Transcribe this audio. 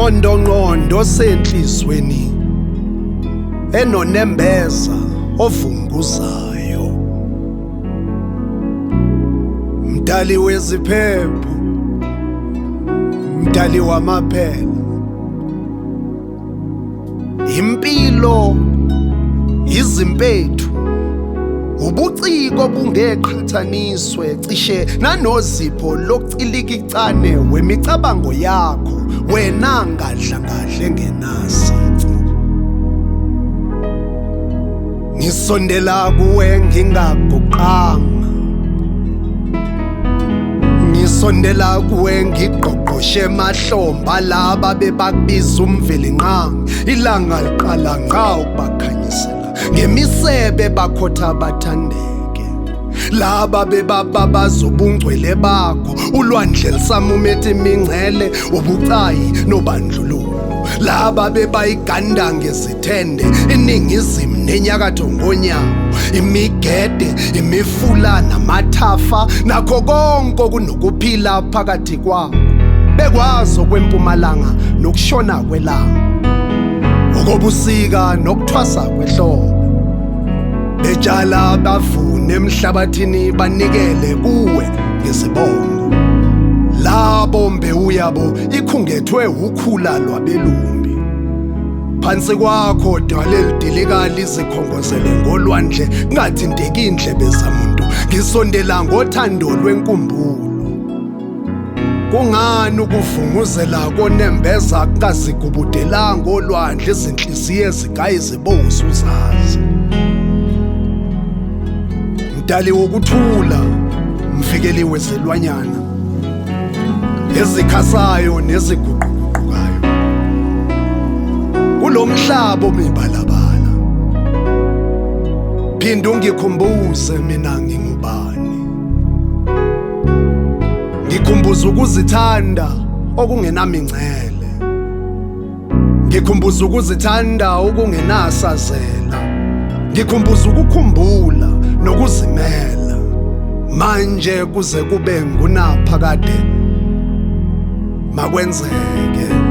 Isondonqondo senhlizweni enonembeza ovunguzayo, mdali weziphepho, mdali wamaphela, impilo izimpethu, ubuciko bungeqhathaniswe cishe nanozipho lokucilikicane wemicabango yakho wena ngadla ngadle ngenasici. Ngisondela kuwe ngingaguqanga, ngisondela kuwe ngiqoqoshe emahlomba laba bebakubiza umvelinqangi, ilanga liqala ngqa ukubakhanyisela ngemisebe bakhotha bathandeke, laba bebababaza ubungcwele bakho, ulwandle lisamumethe imingcele, ubucayi nobandlululo, laba bebayiganda ngezithende iningizimu nenyakatho ngonyawo, imigede, imifula namathafa nakho konke kunokuphila phakathi kwabo, bekwazi okwempumalanga nokushona kwelanga, okobusika nokuthwasa kwehlobo, betshala bavune emhlabathini banikele kuwe ngezibongo, labo mbewu yabo ikhungethwe ukhula lwabelumbi, phansi kwakho dwale lidilika lizikhongozele ngolwandle kungathinteki indlebe zamuntu, ngisondela ngothando lwenkumbulo. Kungani ukuvunguzela konembeza kungazigubudelanga olwandle izinhliziyo ezigayi zibosu zazi, mdali wokuthula, mvikeli wezilwanyana ezikhasayo neziguquguqukayo kulo mhlaba omibalabala, phinda ungikhumbuze mina ngingubani, ngikhumbuza ukuzithanda okungenamingcele, ngikhumbuza ukuzithanda okungenasazela, ngikhumbuza ukukhumbula nokuzimela, manje kuze kube ngunaphakade makwenzeke.